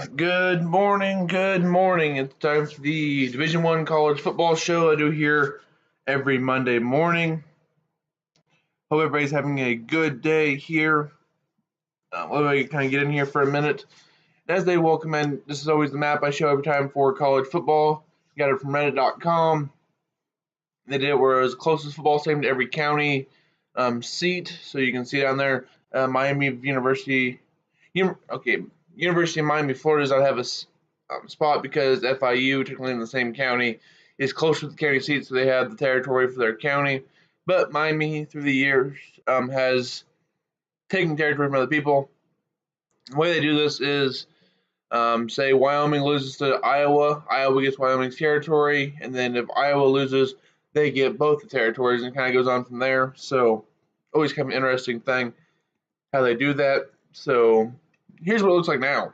Good morning, good morning. It's time for the Division One college football show I do here every Monday morning. Hope everybody's having a good day here. Let me kind of get in here for a minute. As they welcome in, this is always the map I show every time for college football. You got it from Reddit.com. They did it where it was closest football stadium to every county seat, so you can see down there. Miami University, University of Miami, Florida does not have a spot because FIU, technically in the same county, is closer to the county seat, so they have the territory for their county. But Miami, through the years, has taken territory from other people. The way they do this is, say Wyoming loses to Iowa, Iowa gets Wyoming's territory, and then if Iowa loses, they get both the territories, and it kind of goes on from there. So, always kind of an interesting thing how they do that. So, here's what it looks like now.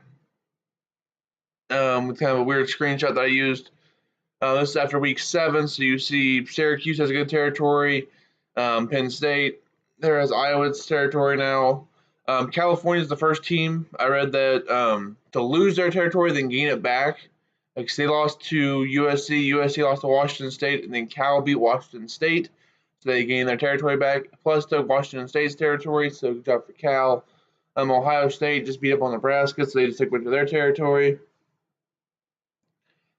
With kind of a weird screenshot that I used. This is after week 7, so you see Syracuse has a good territory. Penn State there has Iowa's territory now. California is the first team I read that to lose their territory, then gain it back. Like they lost to USC, USC lost to Washington State, and then Cal beat Washington State, so they gained their territory back. Plus took Washington State's territory, so good job for Cal. Ohio State just beat up on Nebraska, so they just took into their territory.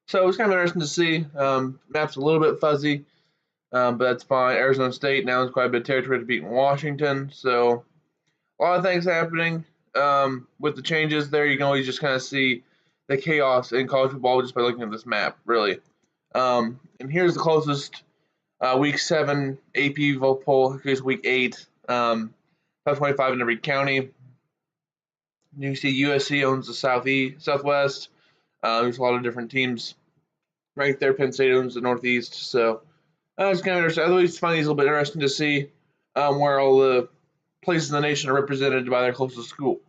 So it's kind of interesting to see. Map's a little bit fuzzy, but that's fine. Arizona State now has quite a bit of territory to beat in Washington. So a lot of things happening with the changes there. You can always just kind of see the chaos in college football just by looking at this map, really. And here's the closest week 7 AP vote poll. Here's week 8. Top 25 in every county. You can see USC owns the Southwest. There's a lot of different teams right there. Penn State owns the Northeast. So it's kind of interesting. I always find these a little bit interesting to see where all the places in the nation are represented by their closest school.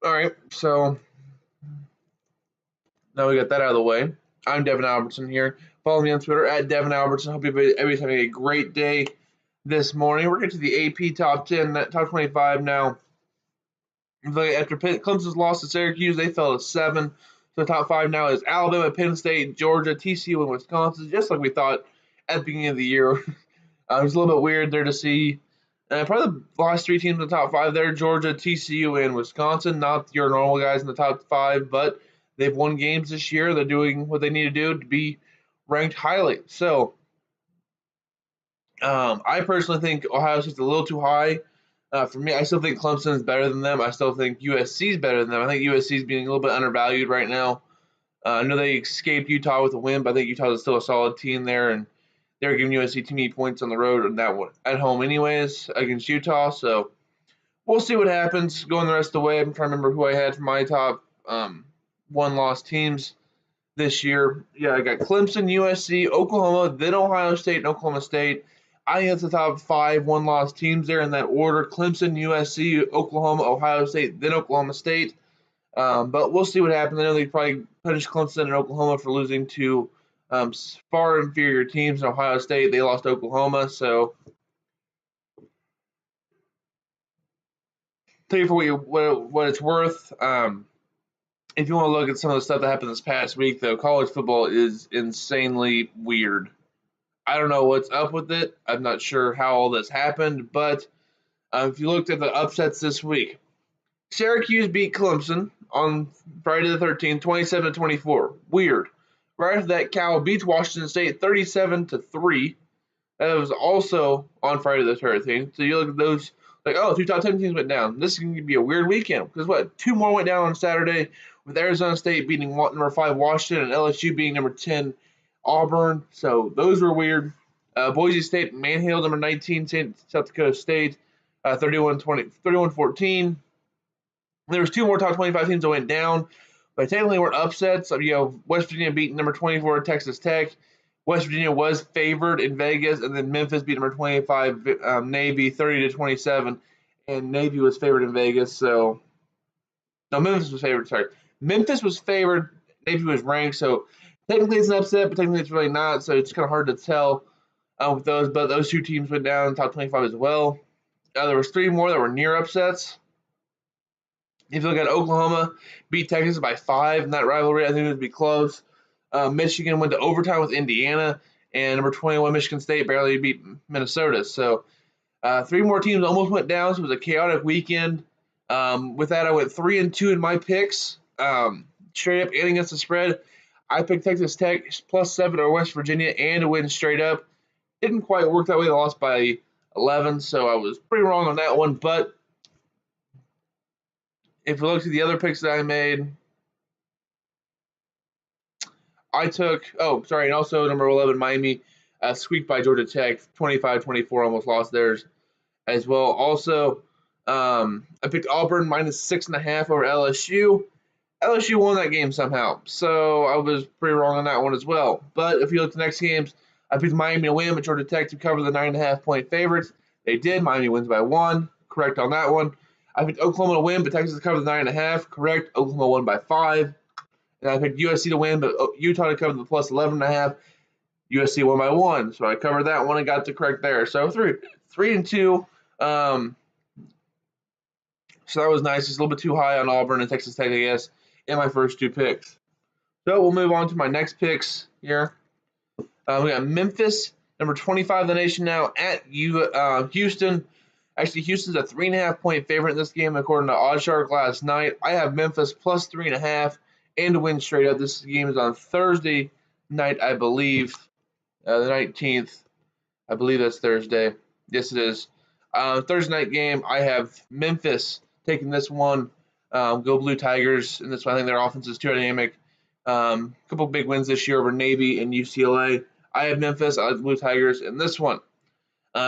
All right, so now we got that out of the way. I'm Devin Albertson here. Follow me on Twitter at Devin Albertson. Hope everybody's having a great day this morning. We're getting to the AP top 10, top 25 now. After Clemson's loss to Syracuse, they fell to 7. So the top 5 now is Alabama, Penn State, Georgia, TCU, and Wisconsin, just like we thought at the beginning of the year. It was a little bit weird there to see probably the last 3 teams in the top 5 there, Georgia, TCU, and Wisconsin. Not your normal guys in the top 5, but they've won games this year. They're doing what they need to do to be ranked highly. So I personally think Ohio State's a little too high. For me, I still think Clemson is better than them. I still think USC is better than them. I think USC is being a little bit undervalued right now. I know they escaped Utah with a win, but I think Utah is still a solid team there, and they're giving USC too many points on the road and that one at home anyways against Utah. So we'll see what happens going the rest of the way. I'm trying to remember who I had for my top one-loss teams this year. Yeah, I got Clemson, USC, Oklahoma, then Ohio State, and Oklahoma State. I think that's the top 5 one-loss teams there in that order: Clemson, USC, Oklahoma, Ohio State, then Oklahoma State. But we'll see what happens. I know they probably punished Clemson and Oklahoma for losing to far inferior teams in Ohio State. They lost to Oklahoma. So, tell you for what it's worth. If you want to look at some of the stuff that happened this past week, though, college football is insanely weird. I don't know what's up with it. I'm not sure how all this happened, but if you looked at the upsets this week, Syracuse beat Clemson on Friday the 13th, 27-24. Weird. Right after that, Cal beats Washington State 37-3. That was also on Friday the 13th. So you look at those, like, oh, 2 top 10 teams went down. This is going to be a weird weekend because what? 2 more went down on Saturday, with Arizona State beating number 5 Washington and LSU beating number 10 Auburn. So those were weird. Boise State manhandled number 19 South Dakota State 31-14. There was 2 more top 25 teams that went down, but technically weren't upsets. West Virginia beat number 24 Texas Tech. West Virginia was favored in Vegas, and then Memphis beat number 25 Navy 30-27, and Navy was favored in Vegas. So no, Memphis was favored. Sorry, Memphis was favored. Navy was ranked. So technically it's an upset, but technically it's really not. So it's kind of hard to tell with those. But those 2 teams went down top 25 as well. There was 3 more that were near upsets. If you look at Oklahoma, beat Texas by 5 in that rivalry. I think it would be close. Michigan went to overtime with Indiana, and number 21 Michigan State barely beat Minnesota. So 3 more teams almost went down. So it was a chaotic weekend. With that, I went 3-2 in my picks, straight up and against the spread. I picked Texas Tech +7 or West Virginia and to win straight up. Didn't quite work that way. They lost by 11, so I was pretty wrong on that one. But if you look at the other picks that I made, I took, and also number 11, Miami, squeaked by Georgia Tech, 25-24, almost lost theirs as well. Also, I picked Auburn -6.5 over LSU. LSU won that game somehow, so I was pretty wrong on that one as well. But if you look at the next games, I picked Miami to win, but Georgia Tech to cover the 9.5 point favorites. They did. Miami wins by 1. Correct on that one. I picked Oklahoma to win, but Texas to cover the 9.5. Correct. Oklahoma won by 5. And I picked USC to win, but Utah to cover the +11.5. USC won by 1. So I covered that one and got the correct there. So 3-2. So that was nice. Just a little bit too high on Auburn and Texas Tech, I guess, in my first 2 picks. So we'll move on to my next picks here. We got Memphis, number 25 in the nation now, at Houston. Actually, Houston's a 3.5 point favorite in this game, according to OddsShark last night. I have Memphis +3.5 and to win straight up. This game is on Thursday night, I believe, the 19th. I believe that's Thursday. Yes, it is. Thursday night game, I have Memphis taking this one. Go Blue Tigers in this one. I think their offense is too dynamic. Couple big wins this year over Navy and UCLA. I have Memphis. I have Blue Tigers in this one.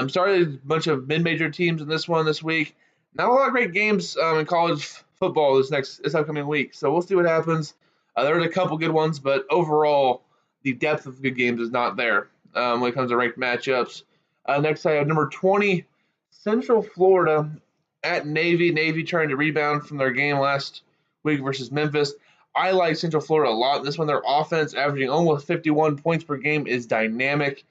Sorry, a bunch of mid-major teams in this one this week. Not a lot of great games in college football this upcoming week. So we'll see what happens. There's a couple good ones, but overall, the depth of good games is not there when it comes to ranked matchups. Next, I have number 20, Central Florida at Navy. Navy trying to rebound from their game last week versus Memphis. I like Central Florida a lot. This one, their offense, averaging almost 51 points per game, is dynamic.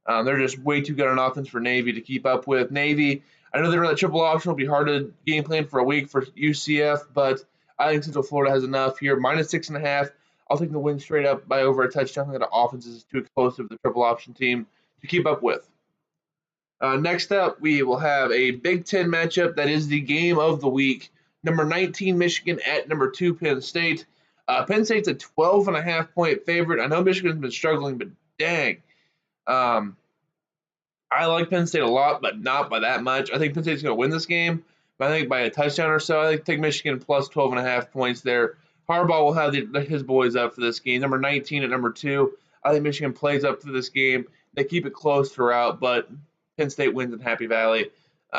They're just way too good on offense for Navy to keep up with. Navy, I know they run a triple option. It'll be hard to game plan for a week for UCF, but I think Central Florida has enough here. -6.5. I'll take the win straight up by over a touchdown. I think the offense is too explosive, the triple option team, to keep up with. Next up, we will have a Big Ten matchup that is the game of the week. Number 19, Michigan at number 2, Penn State. Penn State's a 12.5 point favorite. I know Michigan's been struggling, but dang. I like Penn State a lot, but not by that much. I think Penn State's going to win this game, but I think by a touchdown or so. I think take Michigan plus 12.5 points there. Harbaugh will have his boys up for this game. Number 19 at number 2. I think Michigan plays up for this game. They keep it close throughout, but Penn State wins in Happy Valley.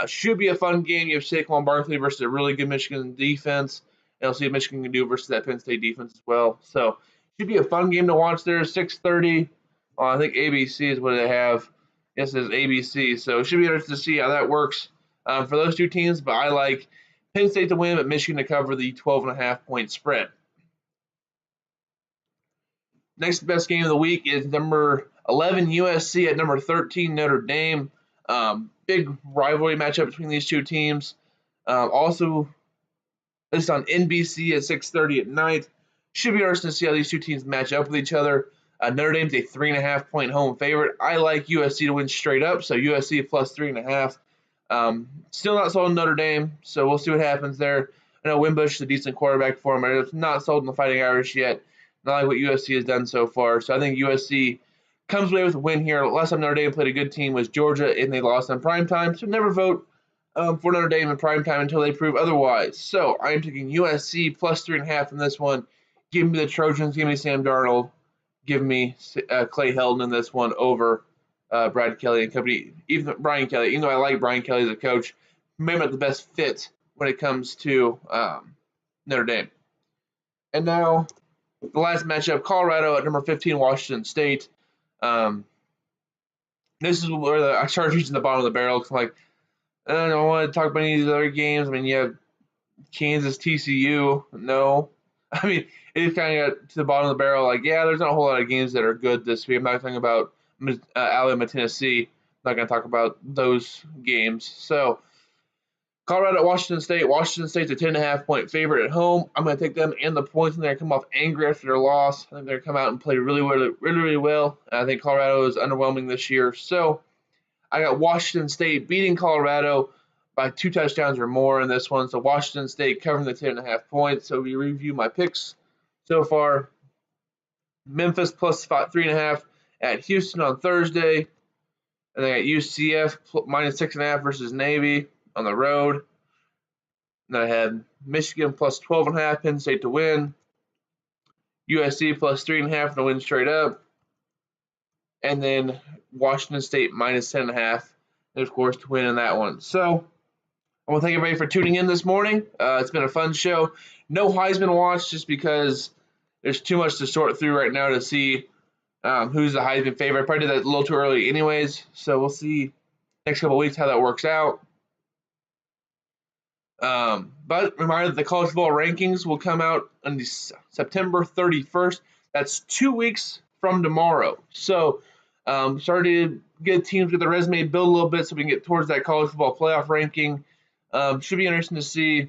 Should be a fun game. You have Saquon Barkley versus a really good Michigan defense. And we'll see what Michigan can do versus that Penn State defense as well. So should be a fun game to watch there. 6:30. I think ABC is what they have. Yes, it is ABC. So it should be interesting to see how that works for those 2 teams. But I like Penn State to win, but Michigan to cover the 12.5 point spread. Next best game of the week is number 11 USC at number 13 Notre Dame. Big rivalry matchup between these 2 teams. Also, this is on NBC at 6:30 at night. Should be interesting to see how these 2 teams match up with each other. Notre Dame's a 3.5 point home favorite. I like USC to win straight up, so USC plus 3.5. Still not sold on Notre Dame, so we'll see what happens there. I know Wimbush is a decent quarterback for him, but it's not sold in the Fighting Irish yet. Not like what USC has done so far. So I think USC comes away with a win here. Last time Notre Dame played a good team was Georgia, and they lost on primetime. So never vote for Notre Dame in primetime until they prove otherwise. So I am taking USC plus 3.5 in this one. Give me the Trojans. Give me Sam Darnold. Give me Clay Helton in this one over Brad Kelly and company. Even Brian Kelly, even though I like Brian Kelly as a coach, maybe not the best fit when it comes to Notre Dame. And now the last matchup, Colorado at number 15, Washington State. This is where I started reaching the bottom of the barrel because I'm like, I don't want to talk about any of these other games. I mean, you have Kansas, TCU. No. I mean, it just kind of got to the bottom of the barrel. Like, yeah, there's not a whole lot of games that are good this week. I'm not talking about Alabama, Tennessee. I'm not going to talk about those games. So Colorado at Washington State. Washington State's a 10.5-point favorite at home. I'm going to take them and the points, and they're going to come off angry after their loss. I think they're going to come out and play really well. And I think Colorado is underwhelming this year. So I got Washington State beating Colorado by 2 touchdowns or more in this one. So Washington State covering the 10.5 points. So we review my picks so far. Memphis plus 3.5 at Houston on Thursday. And then I got UCF minus 6.5 versus Navy on the road. And then I had Michigan plus 12.5, Penn State to win. USC plus 3.5 to win straight up. And then Washington State minus 10.5, and of course to win in that one. So I want to thank everybody for tuning in this morning. It's been a fun show. No Heisman watch just because there's too much to sort through right now to see who's the Heisman favorite. I probably did that a little too early anyways, so we'll see next couple of weeks how that works out. But reminder that the college football rankings will come out on September 31st. That's 2 weeks from tomorrow. So starting to get teams with their resume built a little bit so we can get towards that college football playoff ranking. Should be interesting to see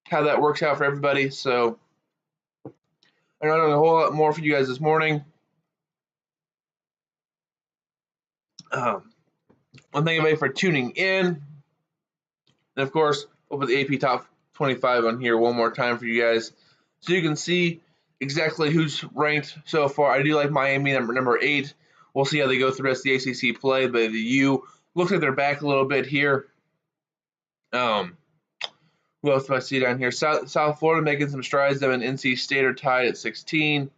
how that works out for everybody. So I don't know a whole lot more for you guys this morning. Well, thank everybody for tuning in. And of course, we'll put the AP Top 25 on here one more time for you guys so you can see exactly who's ranked so far. I do like Miami, number 8. We'll see how they go through the rest of the ACC play, but the U looks like they're back a little bit here. Who else do I see down here? South Florida making some strides. Them and NC State are tied at 16.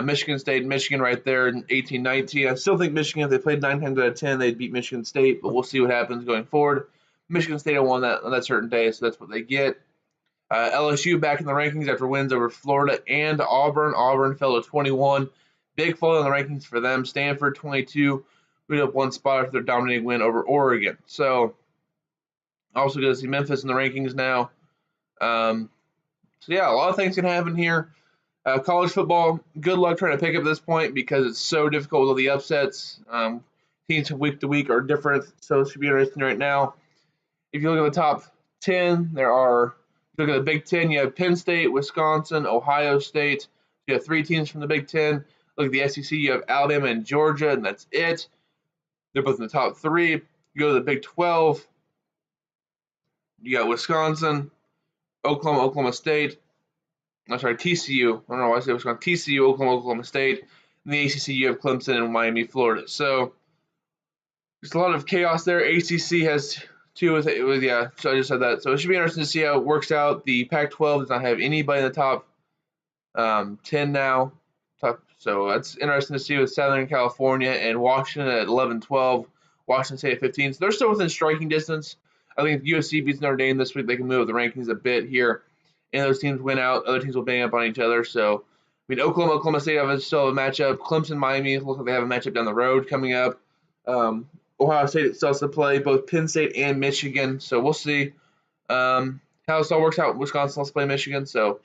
Michigan State and Michigan right there in 18-19. I still think Michigan, if they played 9 times out of 10, they'd beat Michigan State, but we'll see what happens going forward. Michigan State won that on that certain day, so that's what they get. LSU back in the rankings after wins over Florida and Auburn. Auburn fell to 21. Big fall in the rankings for them. Stanford 22. Moved up 1 spot after their dominating win over Oregon. So also going to see Memphis in the rankings now. So yeah, a lot of things can happen here. College football, good luck trying to pick up this point because it's so difficult with all the upsets. Teams from week to week are different, so it should be interesting right now. If you look at the top 10, there are, if you look at the Big Ten, you have Penn State, Wisconsin, Ohio State. You have 3 teams from the Big Ten. Look at the SEC, you have Alabama and Georgia, and that's it. They're both in the top 3. You go to the Big 12, you got Wisconsin, Oklahoma State. I'm sorry, TCU. I don't know why I said Wisconsin. TCU, Oklahoma State. In the ACC, you have Clemson and Miami, Florida. So there's a lot of chaos there. ACC has 2 yeah, so I just said that. So it should be interesting to see how it works out. The Pac-12 does not have anybody in the top 10 now. So that's interesting to see with Southern California and Washington at 11-12, Washington State at 15. So they're still within striking distance. I think if USC beats Notre Dame this week, they can move the rankings a bit here. And those teams win out. Other teams will bang up on each other. So, I mean, Oklahoma State still have a matchup. Clemson, Miami, look like they have a matchup down the road coming up. Ohio State still has to play both Penn State and Michigan. So we'll see how this all works out. Wisconsin has to play Michigan. So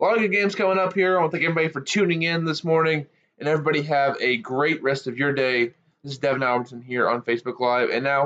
a lot of good games coming up here. I want to thank everybody for tuning in this morning. And everybody have a great rest of your day. This is Devin Albertson here on Facebook Live. And now